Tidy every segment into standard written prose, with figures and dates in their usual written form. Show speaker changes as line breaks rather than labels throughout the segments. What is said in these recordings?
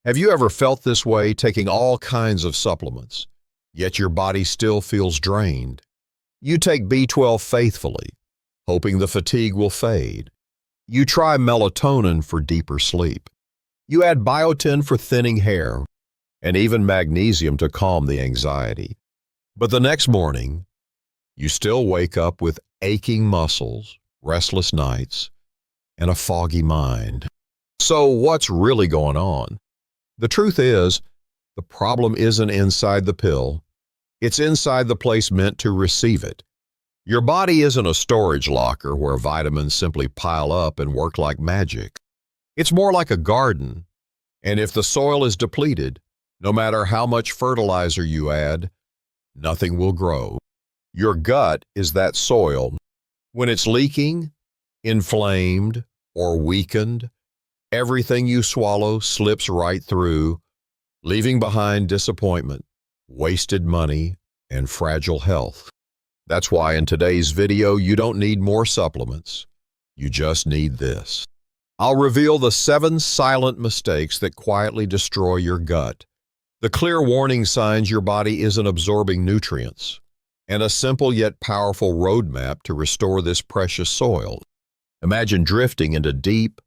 Have you ever felt this way, taking all kinds of supplements, yet your body still feels drained? You take B12 faithfully, hoping the fatigue will fade. You try melatonin for deeper sleep. You add biotin for thinning hair, and even magnesium to calm the anxiety. But the next morning, you still wake up with aching muscles, restless nights, and a foggy mind. So what's really going on? The truth is, the problem isn't inside the pill. It's inside the place meant to receive it. Your body isn't a storage locker where vitamins simply pile up and work like magic. It's more like a garden, and if the soil is depleted, no matter how much fertilizer you add, nothing will grow. Your gut is that soil. When it's leaking, inflamed, or weakened, everything you swallow slips right through, leaving behind disappointment, wasted money, and fragile health. That's why in today's video, you don't need more supplements. You just need this. I'll reveal the 7 silent mistakes that quietly destroy your gut, the clear warning signs your body isn't absorbing nutrients, and a simple yet powerful roadmap to restore this precious soil. Imagine drifting into deep,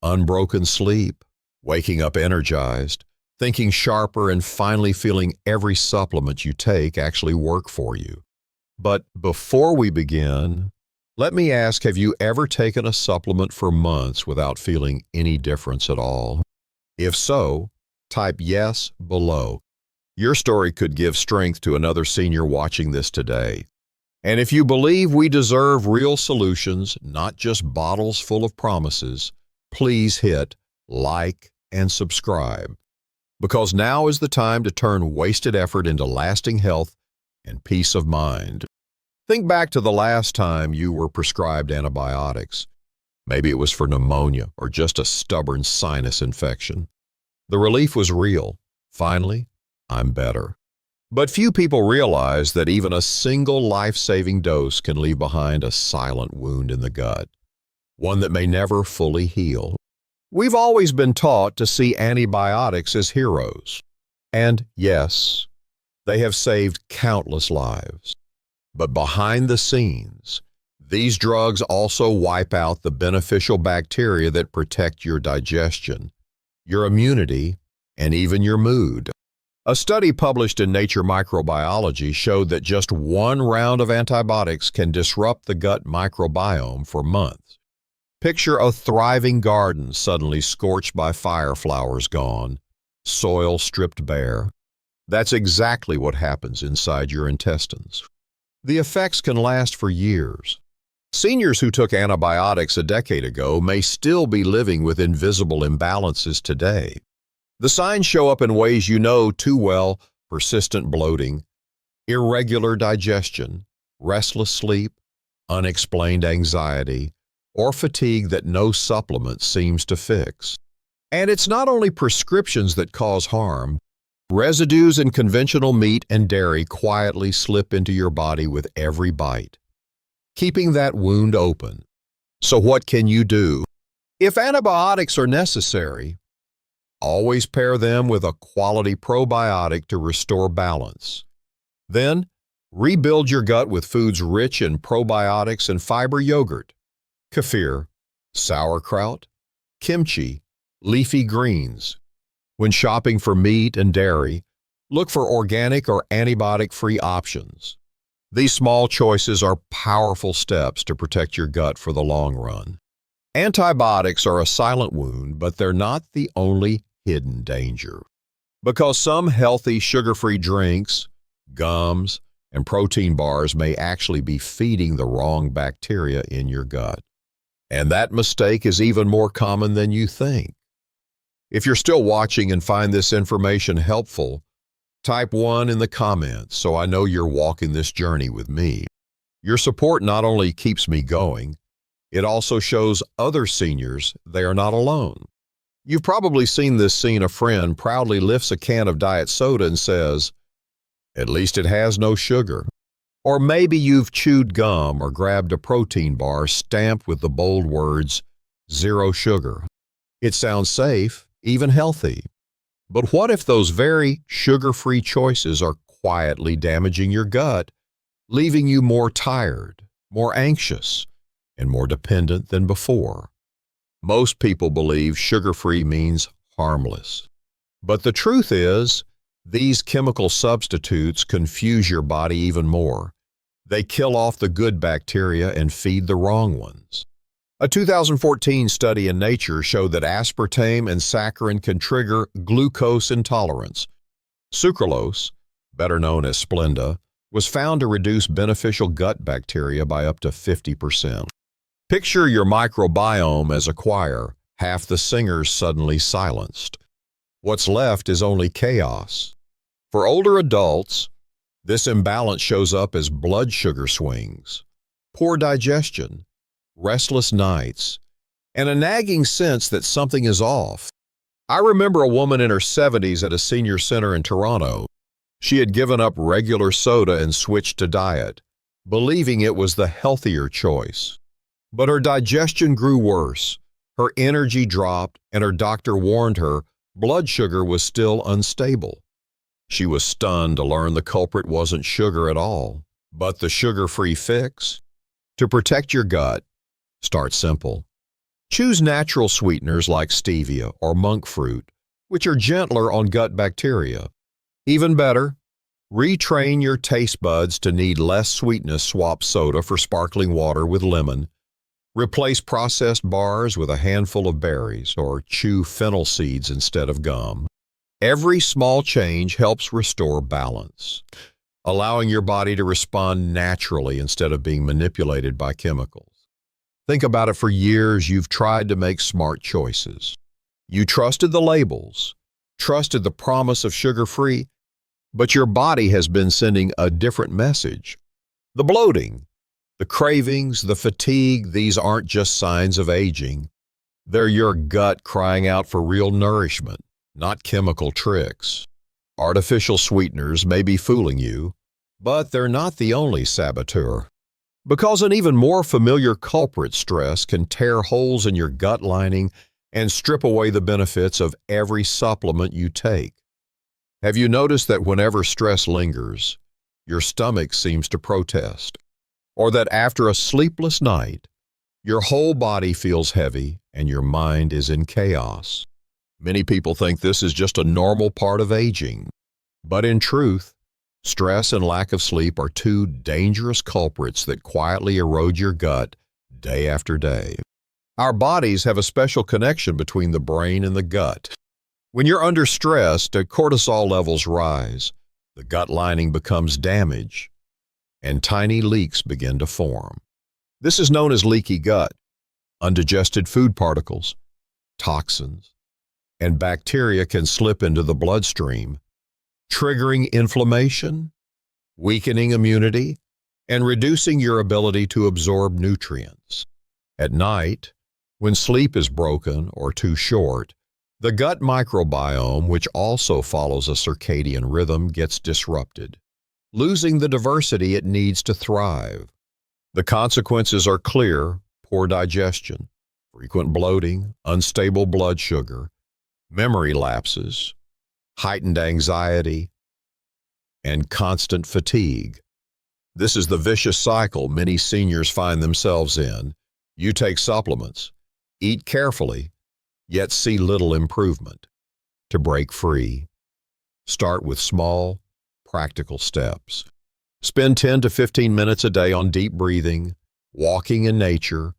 unbroken sleep, waking up energized, thinking sharper, and finally feeling every supplement you take actually work for you. But before we begin, let me ask, have you ever taken a supplement for months without feeling any difference at all? If so, type yes below. Your story could give strength to another senior watching this today. And if you believe we deserve real solutions, not just bottles full of promises, please hit like and subscribe, because now is the time to turn wasted effort into lasting health and peace of mind. Think back to the last time you were prescribed antibiotics. Maybe it was for pneumonia or just a stubborn sinus infection. The relief was real. Finally, I'm better. But few people realize that even a single life-saving dose can leave behind a silent wound in the gut, one that may never fully heal. We've always been taught to see antibiotics as heroes. And yes, they have saved countless lives. But behind the scenes, these drugs also wipe out the beneficial bacteria that protect your digestion, your immunity, and even your mood. A study published in Nature Microbiology showed that just one round of antibiotics can disrupt the gut microbiome for months. Picture a thriving garden suddenly scorched by fire, flowers gone, soil stripped bare. That's exactly what happens inside your intestines. The effects can last for years. Seniors who took antibiotics a decade ago may still be living with invisible imbalances today. The signs show up in ways you know too well: persistent bloating, irregular digestion, restless sleep, unexplained anxiety, or fatigue that no supplement seems to fix. And it's not only prescriptions that cause harm. Residues in conventional meat and dairy quietly slip into your body with every bite, keeping that wound open. So what can you do? If antibiotics are necessary, always pair them with a quality probiotic to restore balance. Then, rebuild your gut with foods rich in probiotics and fiber: yogurt, kefir, sauerkraut, kimchi, leafy greens. When shopping for meat and dairy, look for organic or antibiotic-free options. These small choices are powerful steps to protect your gut for the long run. Antibiotics are a silent wound, but they're not the only hidden danger. Because some healthy sugar-free drinks, gums, and protein bars may actually be feeding the wrong bacteria in your gut. And that mistake is even more common than you think. If you're still watching and find this information helpful, type 1 in the comments so I know you're walking this journey with me. Your support not only keeps me going, it also shows other seniors they are not alone. You've probably seen this scene: a friend proudly lifts a can of diet soda and says, "At least it has no sugar." Or maybe you've chewed gum or grabbed a protein bar stamped with the bold words, "Zero sugar." It sounds safe, even healthy. But what if those very sugar-free choices are quietly damaging your gut, leaving you more tired, more anxious, and more dependent than before? Most people believe sugar-free means harmless. But the truth is, these chemical substitutes confuse your body even more. They kill off the good bacteria and feed the wrong ones. A 2014 study in Nature showed that aspartame and saccharin can trigger glucose intolerance. Sucralose, better known as Splenda, was found to reduce beneficial gut bacteria by up to 50%. Picture your microbiome as a choir, half the singers suddenly silenced. What's left is only chaos. For older adults, this imbalance shows up as blood sugar swings, poor digestion, restless nights, and a nagging sense that something is off. I remember a woman in her 70s at a senior center in Toronto. She had given up regular soda and switched to diet, believing it was the healthier choice. But her digestion grew worse, her energy dropped, and her doctor warned her blood sugar was still unstable. She was stunned to learn the culprit wasn't sugar at all, but the sugar-free fix. To protect your gut, start simple. Choose natural sweeteners like stevia or monk fruit, which are gentler on gut bacteria. Even better, retrain your taste buds to need less sweetness. Swap soda for sparkling water with lemon. Replace processed bars with a handful of berries, or chew fennel seeds instead of gum. Every small change helps restore balance, allowing your body to respond naturally instead of being manipulated by chemicals. Think about it. For years, you've tried to make smart choices. You trusted the labels, trusted the promise of sugar-free, but your body has been sending a different message. The bloating, the cravings, the fatigue, these aren't just signs of aging. They're your gut crying out for real nourishment, not chemical tricks. Artificial sweeteners may be fooling you, but they're not the only saboteur. Because an even more familiar culprit, stress, can tear holes in your gut lining and strip away the benefits of every supplement you take. Have you noticed that whenever stress lingers, your stomach seems to protest? Or that after a sleepless night, your whole body feels heavy and your mind is in chaos? Many people think this is just a normal part of aging. But in truth, stress and lack of sleep are two dangerous culprits that quietly erode your gut day after day. Our bodies have a special connection between the brain and the gut. When you're under stress, the cortisol levels rise, the gut lining becomes damaged, and tiny leaks begin to form. This is known as leaky gut. Undigested food particles, toxins, and bacteria can slip into the bloodstream, triggering inflammation, weakening immunity, and reducing your ability to absorb nutrients. At night, when sleep is broken or too short, the gut microbiome, which also follows a circadian rhythm, gets disrupted, losing the diversity it needs to thrive. The consequences are clear: poor digestion, frequent bloating, unstable blood sugar, memory lapses, heightened anxiety, and constant fatigue. This is the vicious cycle many seniors find themselves in. You take supplements, eat carefully, yet see little improvement. To break free, start with small, practical steps. Spend 10 to 15 minutes a day on deep breathing, walking in nature,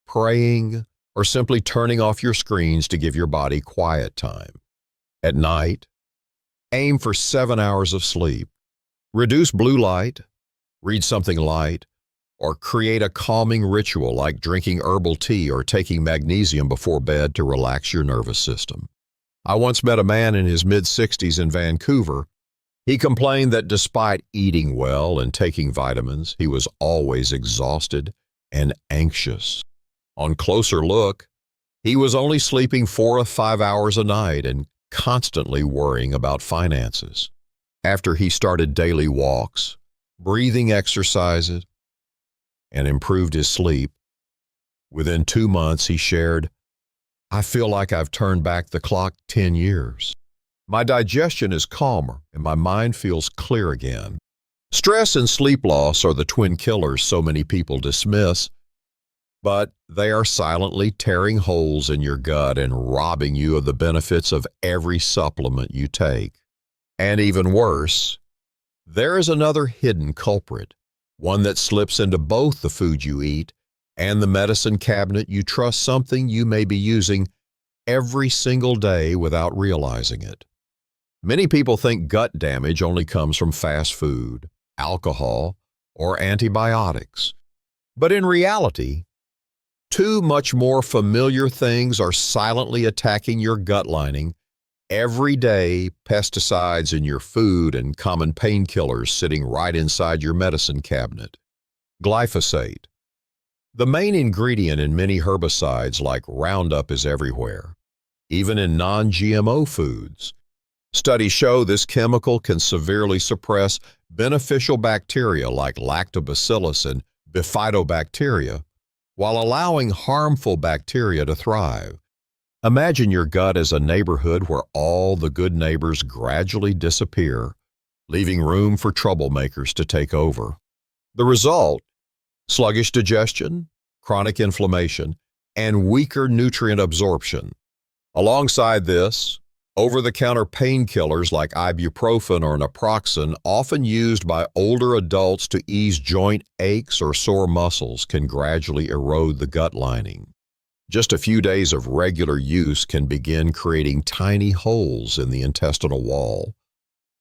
praying, or simply turning off your screens to give your body quiet time. At night, aim for 7 hours of sleep. Reduce blue light, read something light, or create a calming ritual like drinking herbal tea or taking magnesium before bed to relax your nervous system. I once met a man in his mid-60s in Vancouver. He complained that despite eating well and taking vitamins, he was always exhausted and anxious. On closer look, he was only sleeping 4 or 5 hours a night and constantly worrying about finances. After he started daily walks, breathing exercises, and improved his sleep, within 2 months he shared, "I feel like I've turned back the clock 10 years. My digestion is calmer and my mind feels clear again. Stress and sleep loss are the twin killers so many people dismiss, but they are silently tearing holes in your gut and robbing you of the benefits of every supplement you take. And even worse, there is another hidden culprit, one that slips into both the food you eat and the medicine cabinet you trust, something you may be using every single day without realizing it. Many people think gut damage only comes from fast food, alcohol, or antibiotics. But in reality, two much more familiar things are silently attacking your gut lining every day: pesticides in your food and common painkillers sitting right inside your medicine cabinet. Glyphosate. The main ingredient in many herbicides like Roundup is everywhere, even in non-GMO foods. Studies show this chemical can severely suppress beneficial bacteria like lactobacillus and bifidobacteria, while allowing harmful bacteria to thrive. Imagine your gut as a neighborhood where all the good neighbors gradually disappear, leaving room for troublemakers to take over. The result: sluggish digestion, chronic inflammation, and weaker nutrient absorption. Alongside this, over-the-counter painkillers like ibuprofen or naproxen, often used by older adults to ease joint aches or sore muscles, can gradually erode the gut lining. Just a few days of regular use can begin creating tiny holes in the intestinal wall,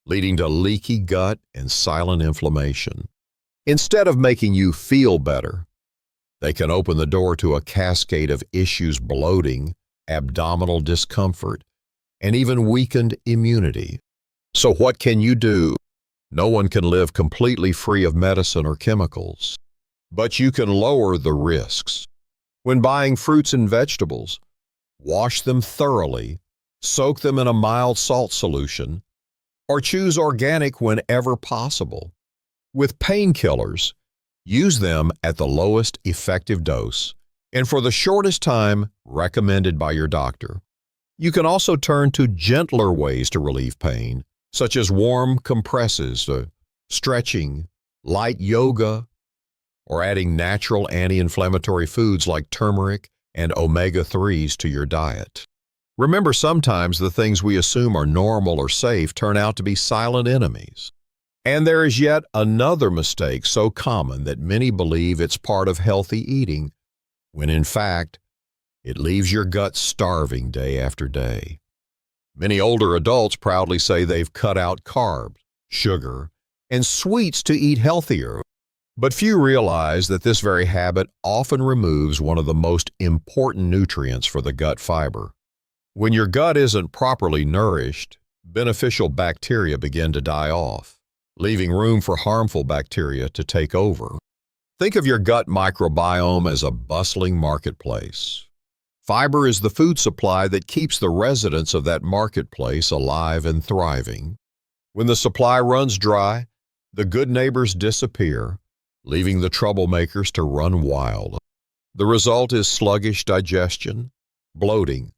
leading to leaky gut and silent inflammation. Instead of making you feel better, they can open the door to a cascade of issues: bloating, abdominal discomfort, and even weakened immunity. So what can you do? No one can live completely free of medicine or chemicals, but you can lower the risks. When buying fruits and vegetables, wash them thoroughly, soak them in a mild salt solution, or choose organic whenever possible. With painkillers, use them at the lowest effective dose and for the shortest time recommended by your doctor. You can also turn to gentler ways to relieve pain, such as warm compresses, stretching, light yoga, or adding natural anti-inflammatory foods like turmeric and omega-3s to your diet. Remember, sometimes the things we assume are normal or safe turn out to be silent enemies. And there is yet another mistake so common that many believe it's part of healthy eating, when in fact, it leaves your gut starving day after day. Many older adults proudly say they've cut out carbs, sugar, and sweets to eat healthier, but few realize that this very habit often removes one of the most important nutrients for the gut: fiber. When your gut isn't properly nourished, beneficial bacteria begin to die off, leaving room for harmful bacteria to take over. Think of your gut microbiome as a bustling marketplace. Fiber is the food supply that keeps the residents of that marketplace alive and thriving. When the supply runs dry, the good neighbors disappear, leaving the troublemakers to run wild. The result is sluggish digestion, bloating,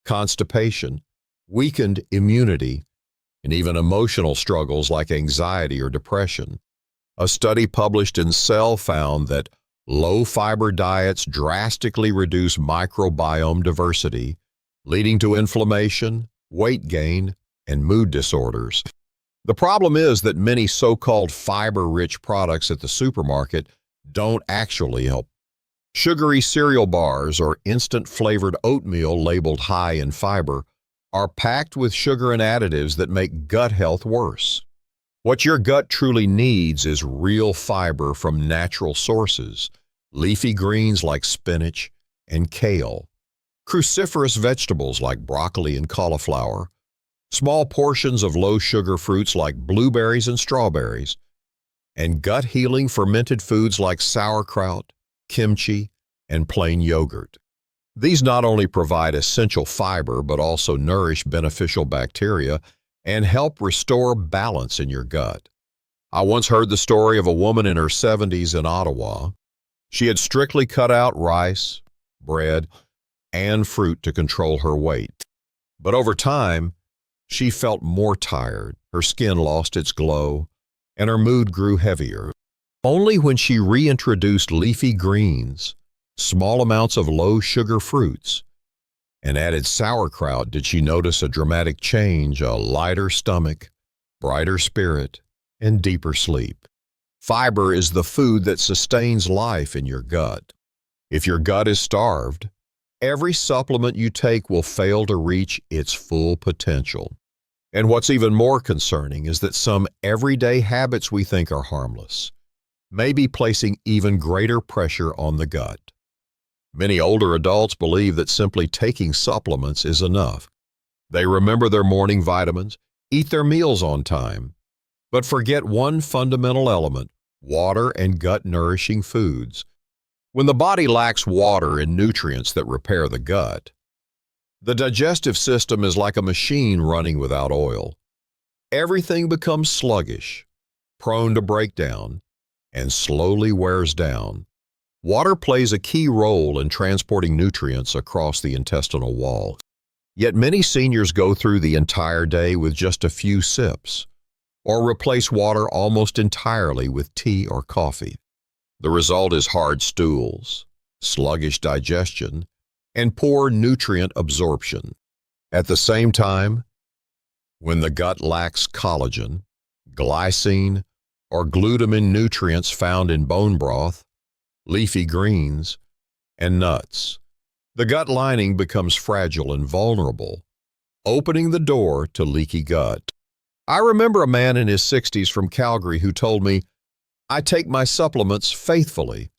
constipation, weakened immunity, and even emotional struggles like anxiety or depression. A study published in Cell found that low-fiber diets drastically reduce microbiome diversity, leading to inflammation, weight gain, and mood disorders. The problem is that many so-called fiber-rich products at the supermarket don't actually help. Sugary cereal bars or instant-flavored oatmeal labeled high in fiber are packed with sugar and additives that make gut health worse. What your gut truly needs is real fiber from natural sources: leafy greens like spinach and kale, cruciferous vegetables like broccoli and cauliflower, small portions of low-sugar fruits like blueberries and strawberries, and gut-healing fermented foods like sauerkraut, kimchi, and plain yogurt. These not only provide essential fiber but also nourish beneficial bacteria and help restore balance in your gut. I once heard the story of a woman in her 70s in Ottawa. She had strictly cut out rice, bread, and fruit to control her weight. But over time, She felt more tired, her skin lost its glow, and her mood grew heavier. Only when she reintroduced leafy greens, small amounts of low-sugar fruits, and added sauerkraut did she notice a dramatic change, a lighter stomach, brighter spirit, and deeper sleep. Fiber is the food that sustains life in your gut. If your gut is starved, every supplement you take will fail to reach its full potential. And what's even more concerning is that some everyday habits we think are harmless may be placing even greater pressure on the gut. Many older adults believe that simply taking supplements is enough. They remember their morning vitamins, eat their meals on time, but forget one fundamental element: water and gut-nourishing foods. When the body lacks water and nutrients that repair the gut, the digestive system is like a machine running without oil. Everything becomes sluggish, prone to breakdown, and slowly wears down. Water plays a key role in transporting nutrients across the intestinal wall. Yet many seniors go through the entire day with just a few sips, or replace water almost entirely with tea or coffee. The result is hard stools, sluggish digestion, and poor nutrient absorption. At the same time, when the gut lacks collagen, glycine, or glutamine nutrients found in bone broth, leafy greens, and nuts, the gut lining becomes fragile and vulnerable, opening the door to leaky gut. I remember a man in his 60s from Calgary who told me, "I take my supplements faithfully,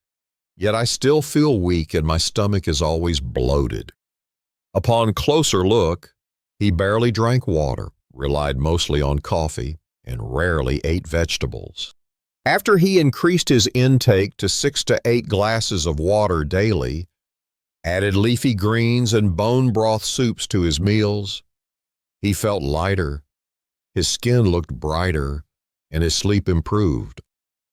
yet I still feel weak and my stomach is always bloated." Upon closer look, he barely drank water, relied mostly on coffee, and rarely ate vegetables. After he increased his intake to 6 to 8 glasses of water daily, added leafy greens and bone broth soups to his meals, he felt lighter, his skin looked brighter, and his sleep improved.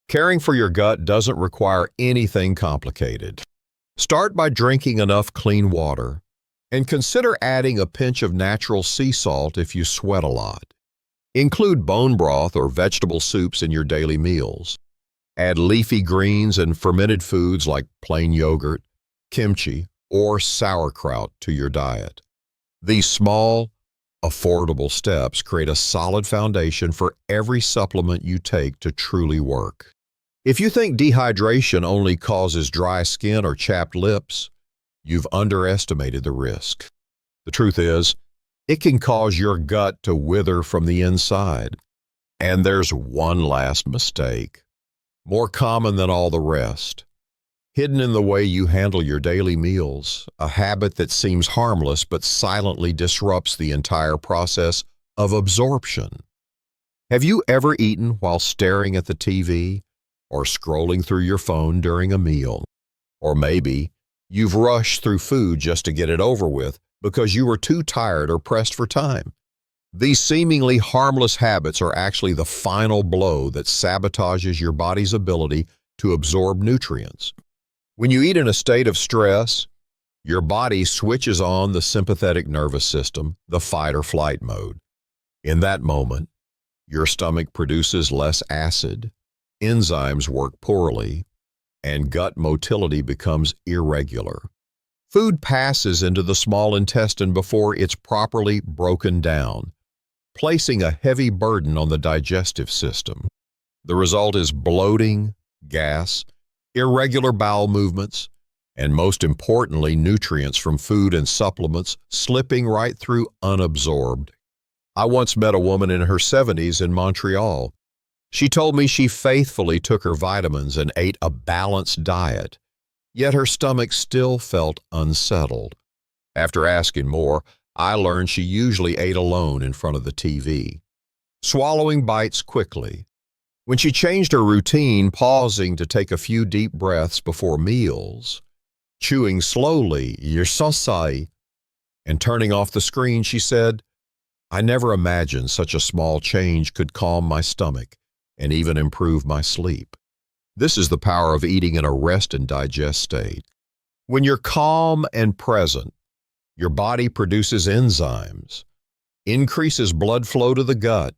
Caring for your gut doesn't require anything complicated. Start by drinking enough clean water, and consider adding a pinch of natural sea salt if you sweat a lot. Include bone broth or vegetable soups in your daily meals. Add leafy greens and fermented foods like plain yogurt, kimchi, or sauerkraut to your diet. These small, affordable steps create a solid foundation for every supplement you take to truly work. If you think dehydration only causes dry skin or chapped lips, you've underestimated the risk. The truth is, it can cause your gut to wither from the inside. And there's one last mistake, more common than all the rest. Hidden in the way you handle your daily meals, a habit that seems harmless but silently disrupts the entire process of absorption. Have you ever eaten while staring at the TV or scrolling through your phone during a meal? Or maybe you've rushed through food just to get it over with because you were too tired or pressed for time. These seemingly harmless habits are actually the final blow that sabotages your body's ability to absorb nutrients. When you eat in a state of stress, your body switches on the sympathetic nervous system, the fight or flight mode. In that moment, your stomach produces less acid, enzymes work poorly, and gut motility becomes irregular. Food passes into the small intestine before it's properly broken down, placing a heavy burden on the digestive system. The result is bloating, gas, irregular bowel movements, and most importantly, nutrients from food and supplements slipping right through unabsorbed. I once met a woman in her 70s in Montreal. She told me she faithfully took her vitamins and ate a balanced diet, yet her stomach still felt unsettled. After asking more, I learned she usually ate alone in front of the TV, swallowing bites quickly. When she changed her routine, pausing to take a few deep breaths before meals, chewing slowly, and turning off the screen, she said, "I never imagined such a small change could calm my stomach and even improve my sleep." This is the power of eating in a rest and digest state. When you're calm and present, your body produces enzymes, increases blood flow to the gut,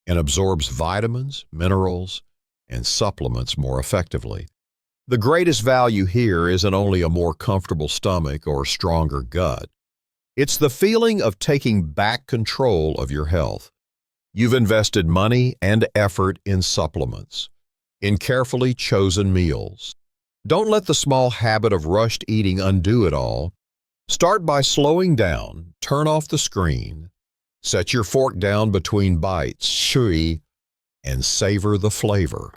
and absorbs vitamins, minerals, and supplements more effectively. The greatest value here isn't only a more comfortable stomach or stronger gut. It's the feeling of taking back control of your health. You've invested money and effort in supplements, in carefully chosen meals. Don't let the small habit of rushed eating undo it all. Start by slowing down, turn off the screen, set your fork down between bites, shui, and savor the flavor.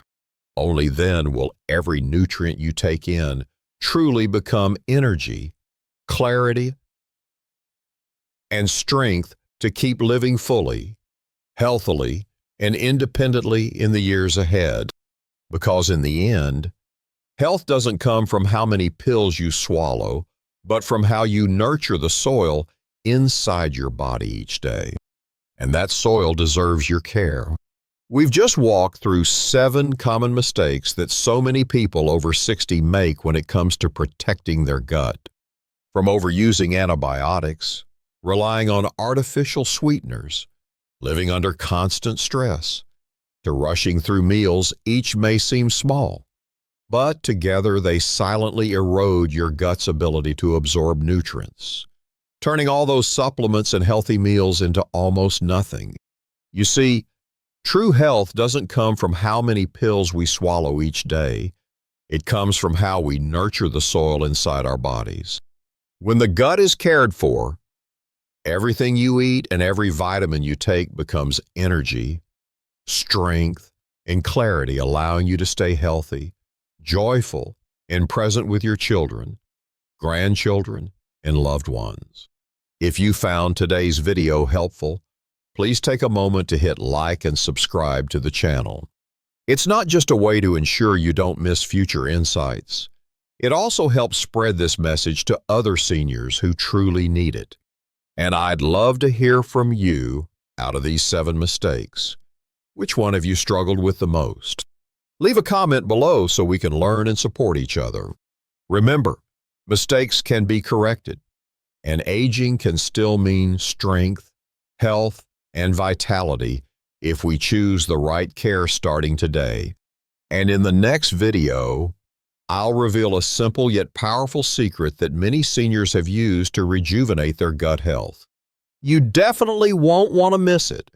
Only then will every nutrient you take in truly become energy, clarity, and strength to keep living fully, healthily, and independently in the years ahead. Because in the end, health doesn't come from how many pills you swallow, but from how you nurture the soil inside your body each day. And that soil deserves your care. We've just walked through 7 common mistakes that so many people over 60 make when it comes to protecting their gut. From overusing antibiotics, relying on artificial sweeteners, living under constant stress, to rushing through meals, each may seem small, but together they silently erode your gut's ability to absorb nutrients, turning all those supplements and healthy meals into almost nothing. You see, true health doesn't come from how many pills we swallow each day. It comes from how we nurture the soil inside our bodies. When the gut is cared for, everything you eat and every vitamin you take becomes energy, strength, and clarity, allowing you to stay healthy, joyful, and present with your children, grandchildren, and loved ones. If you found today's video helpful, please take a moment to hit like and subscribe to the channel. It's not just a way to ensure you don't miss future insights. It also helps spread this message to other seniors who truly need it. And I'd love to hear from you out of these 7 mistakes. Which one have you struggled with the most? Leave a comment below so we can learn and support each other. Remember, mistakes can be corrected, and aging can still mean strength, health, and vitality if we choose the right care starting today. And in the next video, I'll reveal a simple yet powerful secret that many seniors have used to rejuvenate their gut health. You definitely won't want to miss it.